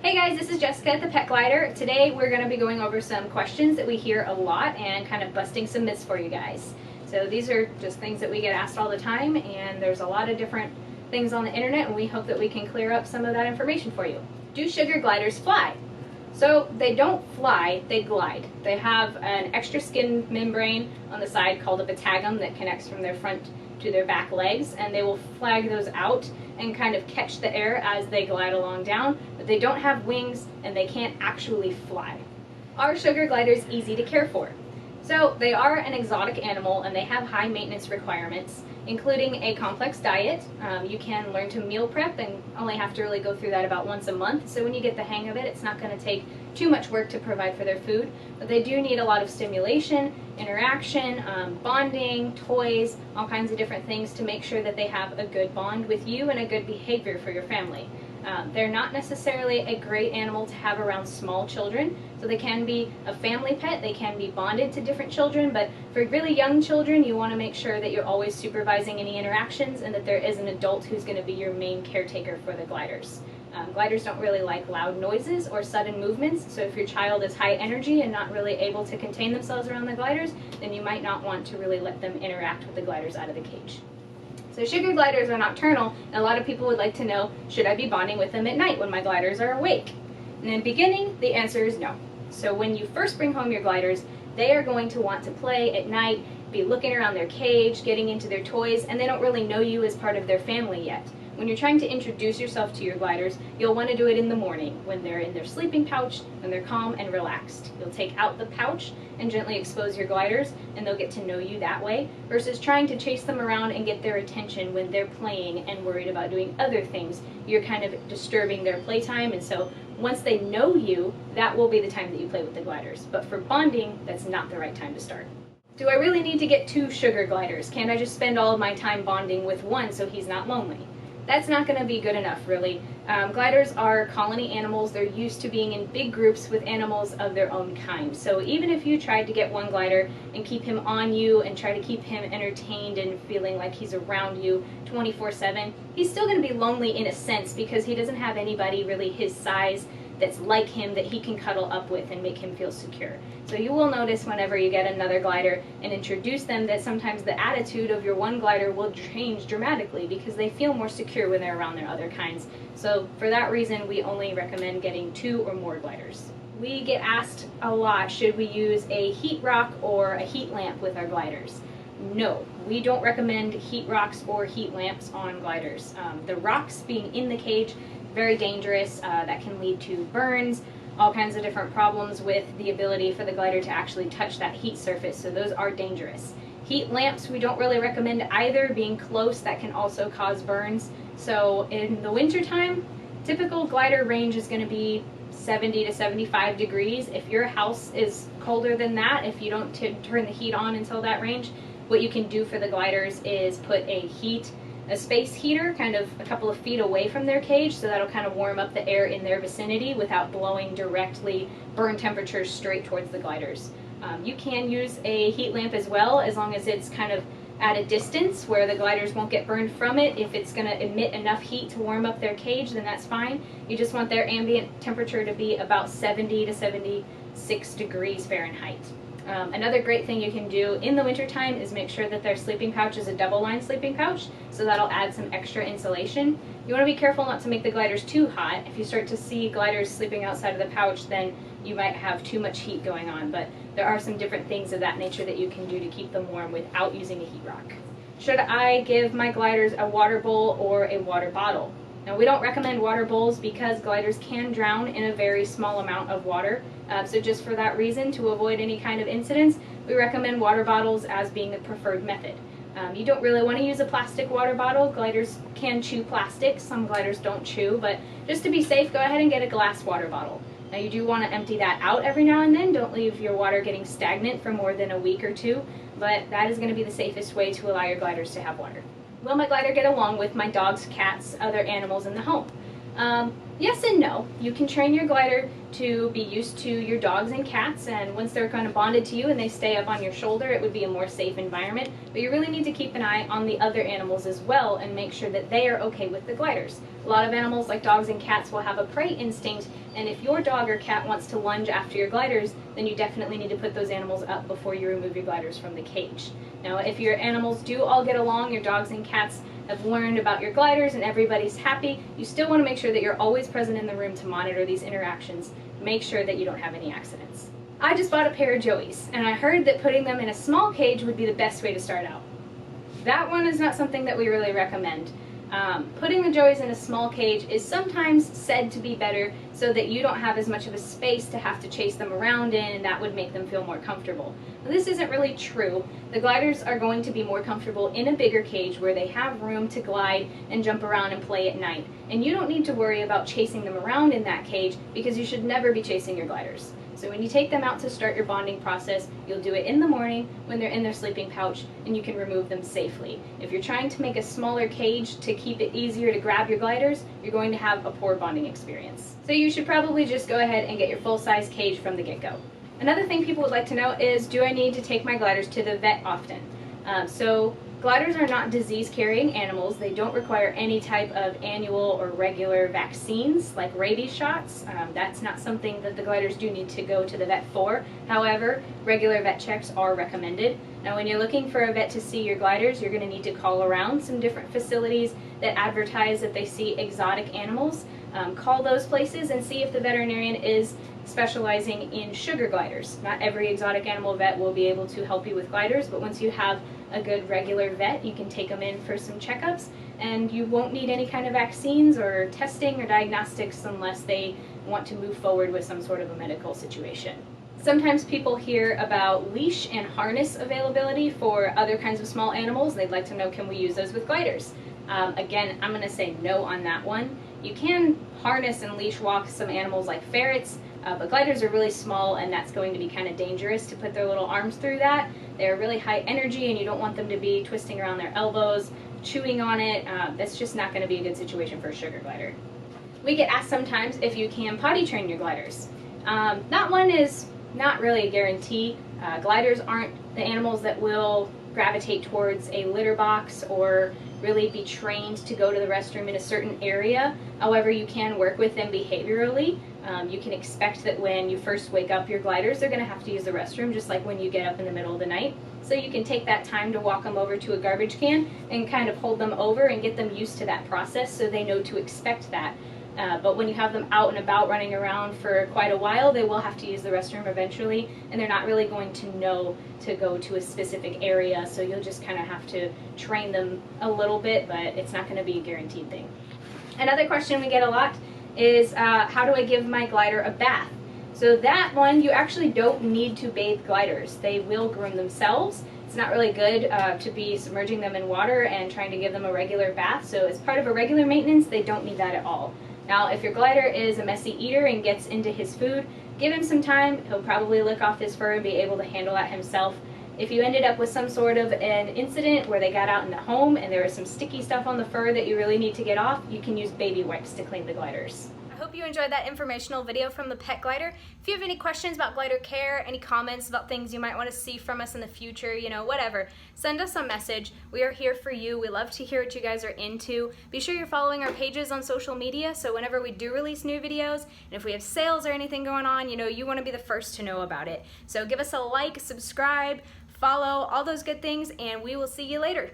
Hey guys, this is Jessica at the Pet Glider. Today we're going to be going over some questions that we hear a lot and kind of busting some myths for you guys. So these are just things that we get asked all the time, and there's a lot of different things on the internet, and we hope that we can clear up some of that information for you. Do sugar gliders fly? So they don't fly, they glide. They have an extra skin membrane on the side called a batagum that connects from their front to their back legs, and they will flag those out and kind of catch the air as they glide along down, but they don't have wings and they can't actually fly. Are sugar gliders easy to care for? So they are an exotic animal and they have high maintenance requirements, including a complex diet. You can learn to meal prep and only have to really go through that about once a month. So when you get the hang of it, it's not going to take too much work to provide for their food. But they do need a lot of stimulation, interaction, bonding, toys, all kinds of different things to make sure that they have a good bond with you and a good behavior for your family. They're not necessarily a great animal to have around small children, so they can be a family pet, they can be bonded to different children, but for really young children you want to make sure that you're always supervising any interactions and that there is an adult who's going to be your main caretaker for the gliders. Gliders don't really like loud noises or sudden movements, so if your child is high energy and not really able to contain themselves around the gliders, then you might not want to really let them interact with the gliders out of the cage. So sugar gliders are nocturnal, and a lot of people would like to know, should I be bonding with them at night when my gliders are awake? And in the beginning, the answer is no. So when you first bring home your gliders, they are going to want to play at night, be looking around their cage, getting into their toys, and they don't really know you as part of their family yet. When you're trying to introduce yourself to your gliders, you'll want to do it in the morning when they're in their sleeping pouch, when they're calm and relaxed. You'll take out the pouch and gently expose your gliders, and they'll get to know you that way, versus trying to chase them around and get their attention when they're playing and worried about doing other things. You're kind of disturbing their playtime, and so once they know you, that will be the time that you play with the gliders. But for bonding, that's not the right time to start. Do I really need to get 2 sugar gliders? Can't I just spend all of my time bonding with one so he's not lonely? That's not going to be good enough, really. Gliders are colony animals. They're used to being in big groups with animals of their own kind. So even if you tried to get one glider and keep him on you and try to keep him entertained and feeling like he's around you 24/7, he's still going to be lonely in a sense because he doesn't have anybody really his size that's like him that he can cuddle up with and make him feel secure. So you will notice whenever you get another glider and introduce them that sometimes the attitude of your one glider will change dramatically because they feel more secure when they're around their other kinds. So for that reason, we only recommend getting 2 or more gliders. We get asked a lot, should we use a heat rock or a heat lamp with our gliders? No, we don't recommend heat rocks or heat lamps on gliders. The rocks being in the cage, very dangerous. That can lead to burns, all kinds of different problems with the ability for the glider to actually touch that heat surface, so those are dangerous. Heat lamps we don't really recommend either. Being close, that can also cause burns. So in the winter time, typical glider range is going to be 70 to 75 degrees. If your house is colder than that, if you don't turn the heat on until that range, what you can do for the gliders is put a space heater kind of a couple of feet away from their cage, so that'll kind of warm up the air in their vicinity without blowing directly burn temperatures straight towards the gliders. You can use a heat lamp as well, as long as it's kind of at a distance where the gliders won't get burned from it. If it's going to emit enough heat to warm up their cage, then that's fine. You just want their ambient temperature to be about 70 to 76 degrees Fahrenheit. Another great thing you can do in the wintertime is make sure that their sleeping pouch is a double-lined sleeping pouch, so that'll add some extra insulation. You want to be careful not to make the gliders too hot. If you start to see gliders sleeping outside of the pouch, then you might have too much heat going on, but there are some different things of that nature that you can do to keep them warm without using a heat rock. Should I give my gliders a water bowl or a water bottle? Now, we don't recommend water bowls because gliders can drown in a very small amount of water. So just for that reason, to avoid any kind of incidents, we recommend water bottles as being the preferred method. You don't really want to use a plastic water bottle. Gliders can chew plastic. Some gliders don't chew, but just to be safe, go ahead and get a glass water bottle. Now, you do want to empty that out every now and then. Don't leave your water getting stagnant for more than a week or 2, but that is going to be the safest way to allow your gliders to have water. Will my glider get along with my dogs, cats, other animals in the home? Yes and no. You can train your glider to be used to your dogs and cats, and once they're kind of bonded to you and they stay up on your shoulder, it would be a more safe environment. But you really need to keep an eye on the other animals as well and make sure that they are okay with the gliders. A lot of animals like dogs and cats will have a prey instinct, and if your dog or cat wants to lunge after your gliders, then you definitely need to put those animals up before you remove your gliders from the cage. Now, if your animals do all get along, your dogs and cats have learned about your gliders and everybody's happy, you still want to make sure that you're always present in the room to monitor these interactions. Make sure that you don't have any accidents. I just bought a pair of Joeys, and I heard that putting them in a small cage would be the best way to start out. That one is not something that we really recommend. Putting the Joeys in a small cage is sometimes said to be better so that you don't have as much of a space to have to chase them around in, and that would make them feel more comfortable. But this isn't really true. The gliders are going to be more comfortable in a bigger cage where they have room to glide and jump around and play at night. And you don't need to worry about chasing them around in that cage because you should never be chasing your gliders. So when you take them out to start your bonding process, you'll do it in the morning when they're in their sleeping pouch, and you can remove them safely. If you're trying to make a smaller cage to keep it easier to grab your gliders, you're going to have a poor bonding experience. So you should probably just go ahead and get your full-size cage from the get-go. Another thing people would like to know is, do I need to take my gliders to the vet often? Gliders are not disease-carrying animals. They don't require any type of annual or regular vaccines like rabies shots. That's not something that the gliders do need to go to the vet for. However, regular vet checks are recommended. Now, when you're looking for a vet to see your gliders, you're going to need to call around some different facilities that advertise that they see exotic animals. Call those places and see if the veterinarian is specializing in sugar gliders. Not every exotic animal vet will be able to help you with gliders, but once you have a good regular vet, you can take them in for some checkups, and you won't need any kind of vaccines or testing or diagnostics unless they want to move forward with some sort of a medical situation. Sometimes people hear about leash and harness availability for other kinds of small animals. They'd like to know, can we use those with gliders? Again, I'm going to say no on that one. You can harness and leash walk some animals like ferrets, but gliders are really small, and that's going to be kind of dangerous to put their little arms through that. They're really high energy, and you don't want them to be twisting around their elbows, chewing on it. That's just not going to be a good situation for a sugar glider. We get asked sometimes if you can potty train your gliders. That one is not really a guarantee. Gliders aren't the animals that will gravitate towards a litter box or really be trained to go to the restroom in a certain area. However, you can work with them behaviorally. You can expect that when you first wake up your gliders, they're going to have to use the restroom just like when you get up in the middle of the night. So you can take that time to walk them over to a garbage can and kind of hold them over and get them used to that process so they know to expect that. But when you have them out and about running around for quite a while, they will have to use the restroom eventually, and they're not really going to know to go to a specific area, so you'll just kind of have to train them a little bit, but it's not going to be a guaranteed thing. Another question we get a lot is, how do I give my glider a bath? So that one, you actually don't need to bathe gliders. They will groom themselves. It's not really good to be submerging them in water and trying to give them a regular bath, so as part of a regular maintenance, they don't need that at all. Now, if your glider is a messy eater and gets into his food, give him some time. He'll probably lick off his fur and be able to handle that himself. If you ended up with some sort of an incident where they got out in the home and there was some sticky stuff on the fur that you really need to get off, you can use baby wipes to clean the gliders. I hope you enjoyed that informational video from the pet glider. If you have any questions about glider care, any comments about things you might want to see from us in the future, whatever, send us a message. We are here for you. We love to hear what you guys are into. Be sure you're following our pages on social media, so whenever we do release new videos, and if we have sales or anything going on, you want to be the first to know about it. So give us a like, subscribe, follow, all those good things, and we will see you later.